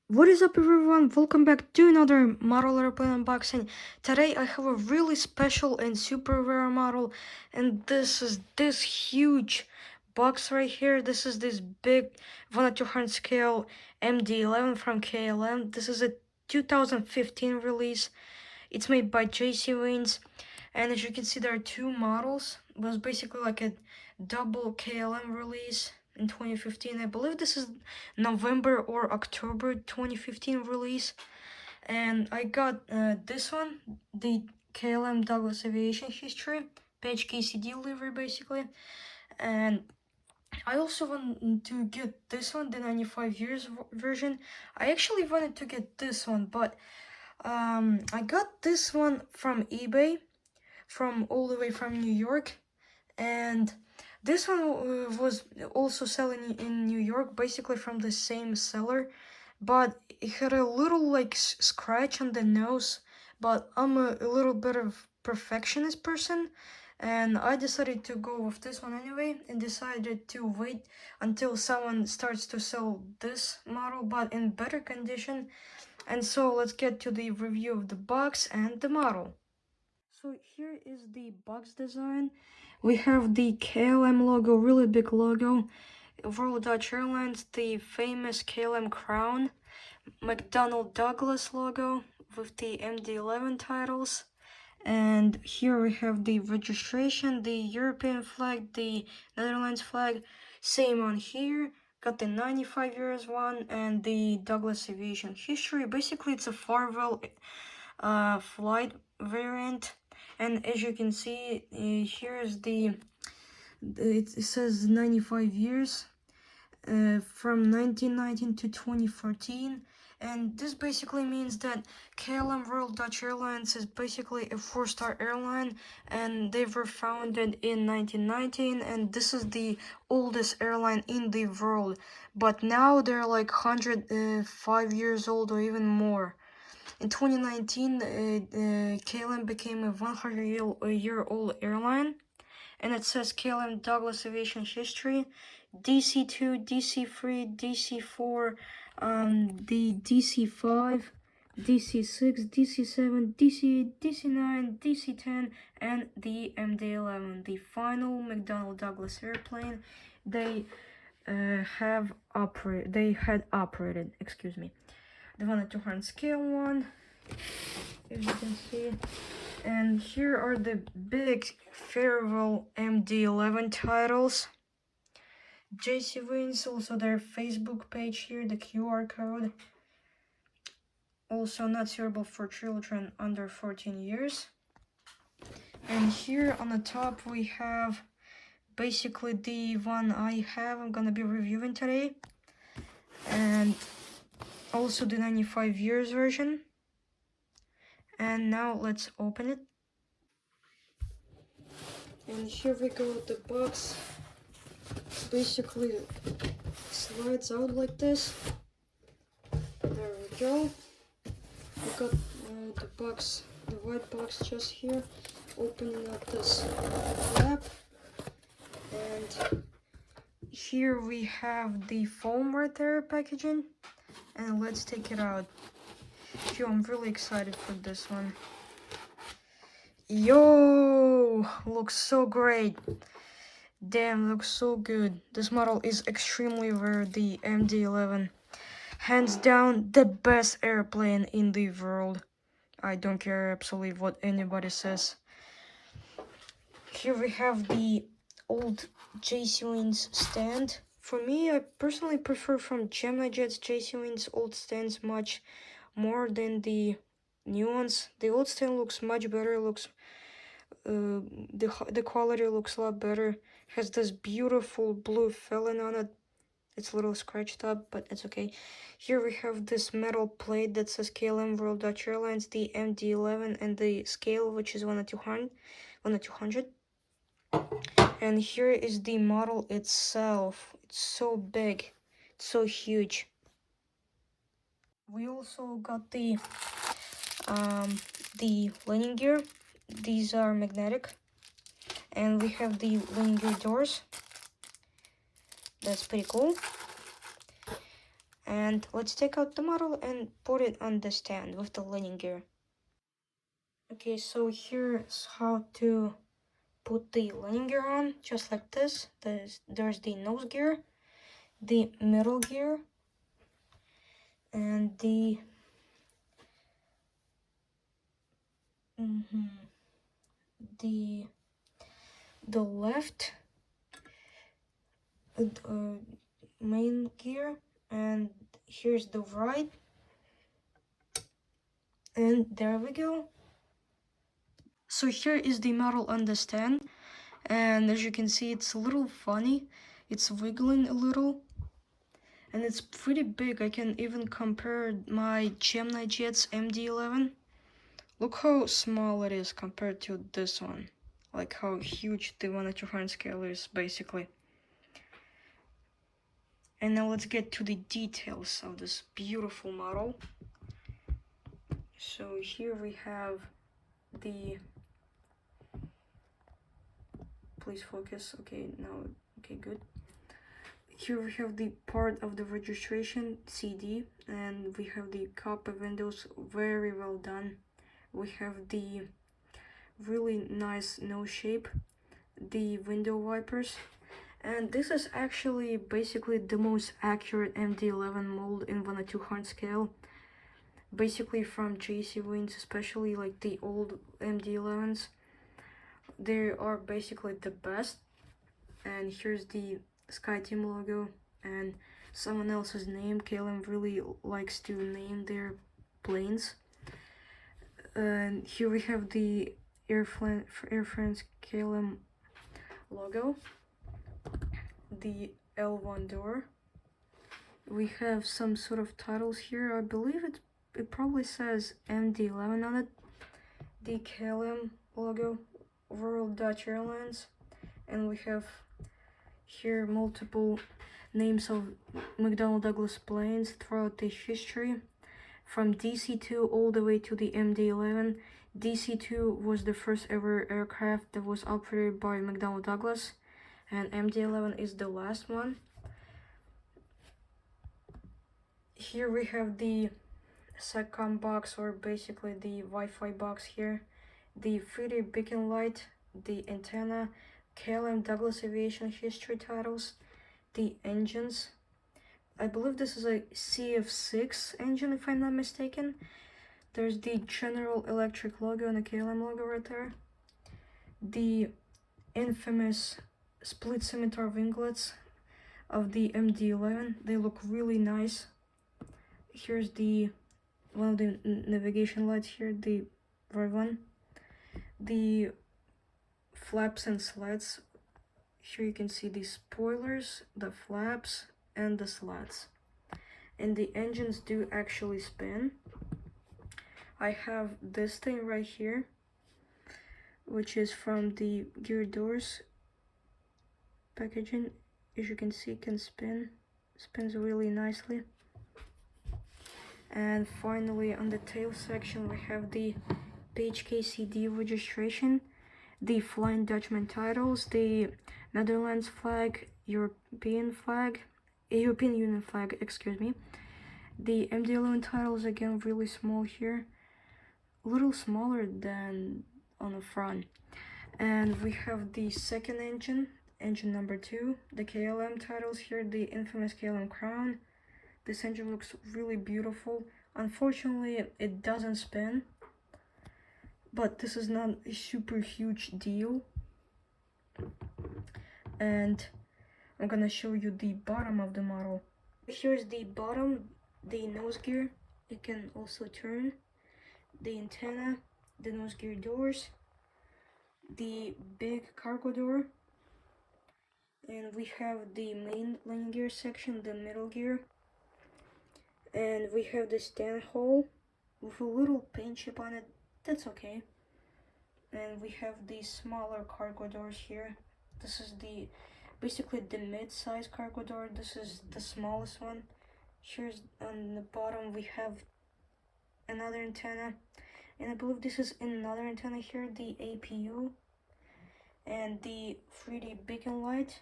What is up, everyone? Welcome back to another model airplane unboxing. Today I have a really special and super rare model, and this is this huge box right here. This is this big 1/200 scale MD-11 from KLM. This is a 2015 release. It's made by Wings, and as you can see, there are two models. It was basically like a double KLM release in 2015. I believe this is November or October 2015 release. And I got this one, the KLM Douglas Aviation History, page KCD livery basically. And I also wanted to get this one, the 95 years version. I actually wanted to get this one, but I got this one from eBay, from all the way from New York, and this one was also selling in New York, basically from the same seller, but it had a little like scratch on the nose. But I'm a little bit of perfectionist person, and I decided to go with this one anyway, and decided to wait until someone starts to sell this model but in better condition. And so let's get to the review of the box and the model. So here is the box design. We have the KLM logo, really big logo, Royal Dutch Airlines, the famous KLM crown, McDonnell Douglas logo with the MD-11 titles. And here we have the registration, the European flag, the Netherlands flag, same on here. Got the 95 years one and the Douglas Aviation History. Basically, it's a farewell flight variant. And as you can see, here's it says 95 years from 1919 to 2014. And this basically means that KLM Royal Dutch Airlines is basically a 4-star airline, and they were founded in 1919, and this is the oldest airline in the world. But now they're like 105 years old or even more. In 2019, KLM became a 100-year-old airline, and it says KLM Douglas Aviation History, DC2, DC3, DC4, the DC5, DC6, DC7, DC8, DC9, DC10, and the MD-11, the final McDonnell Douglas airplane they had operated, excuse me. The 1/200 scale one, as you can see. And here are the big farewell MD-11 titles. Wings, also their Facebook page here, the QR code. Also not suitable for children under 14 years. And here on the top we have basically the one I'm gonna be reviewing today. And also the 95 years version. And now let's open it. And here we go, the box basically slides out like this. There we go. We got the box, the white box just here, opening up this flap. And here we have the foam right there packaging. And let's take it out. Yo, I'm really excited for this one. Yo, looks so great. Damn, looks so good. This model is extremely rare, the MD-11. Hands down, the best airplane in the world. I don't care absolutely what anybody says. Here we have the old Wings stand. For me, I personally prefer from Gemini Jet's Wings old stands much more than the new ones. The old stand looks much better, looks the quality looks a lot better. Has this beautiful blue felon on it. It's a little scratched up, but it's okay. Here we have this metal plate that says KLM Royal Dutch Airlines, the MD-11, and the scale, which is 1/200. And here is the model itself. It's so big, it's so huge. We also got the landing gear. These are magnetic, and we have the landing gear doors. That's pretty cool. And let's take out the model and put it on the stand with the landing gear. Okay, so here's how to put the landing gear on, just like this. There's the nose gear, the middle gear, and the left main gear, and here's the right, and there we go. So here is the model on the stand, and as you can see, it's a little funny. It's wiggling a little, and it's pretty big. I can even compare my Gemini Jets MD-11. Look how small it is compared to this one. Like how huge the 1/200 scale is, basically. And now let's get to the details of this beautiful model. So here we have the... Please focus. Okay, now, okay, good. Here we have the part of the registration CD, and we have the copper windows, very well done. We have the really nice nose shape, the window wipers, and this is actually basically the most accurate MD-11 mold in 1/200 scale. Basically from JC Wings, especially like the old MD-11s, they are basically the best. And here's the SkyTeam logo and someone else's name. KLM really likes to name their planes. And here we have the Air France KLM logo, the L1 door. We have some sort of titles here. I believe it probably says MD-11 on it. The KLM logo, Royal Dutch Airlines, and we have here multiple names of McDonnell Douglas planes throughout the history, from DC-2 all the way to the MD-11. DC-2 was the first ever aircraft that was operated by McDonnell Douglas, and MD-11 is the last one. Here we have the SATCOM box, or basically the Wi-Fi box here, the 3D beacon light, the antenna, KLM Douglas Aviation history titles, the engines. I believe this is a CF6 engine, if I'm not mistaken. There's the General Electric logo and the KLM logo right there. The infamous split scimitar winglets of the MD-11. They look really nice. Here's the one of the navigation lights here, the red one. The flaps and slats. Here you can see the spoilers, the flaps, and the slats. And the engines do actually spin. I have this thing right here, which is from the gear doors packaging. As you can see, can spins really nicely. And finally, on the tail section, we have the PHKCD registration, the Flying Dutchman titles, the Netherlands flag, European Union flag, excuse me. The MD-11 titles, again, really small here, a little smaller than on the front. And we have the second engine number 2, the KLM titles here, the infamous KLM crown. This engine looks really beautiful. Unfortunately, it doesn't spin, but this is not a super huge deal. And I'm gonna show you the bottom of the model. Here's the bottom, the nose gear. It can also turn. The antenna, the nose gear doors, the big cargo door, and we have the main landing gear section, the middle gear, and we have the stand hole with a little paint chip on it. That's okay. And we have these smaller cargo doors here. This is basically the mid-size cargo door. This is the smallest one. Here's on the bottom we have another antenna, and I believe this is another antenna here, the APU, and the 3D beacon light.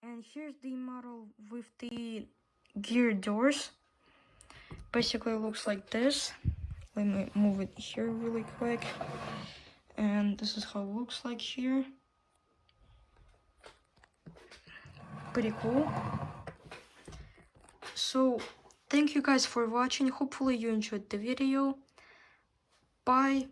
And here's the model with the gear doors. Basically, it looks like this. Let me move it here really quick. And this is how it looks like here. Pretty cool. So, thank you guys for watching. Hopefully you enjoyed the video. Bye.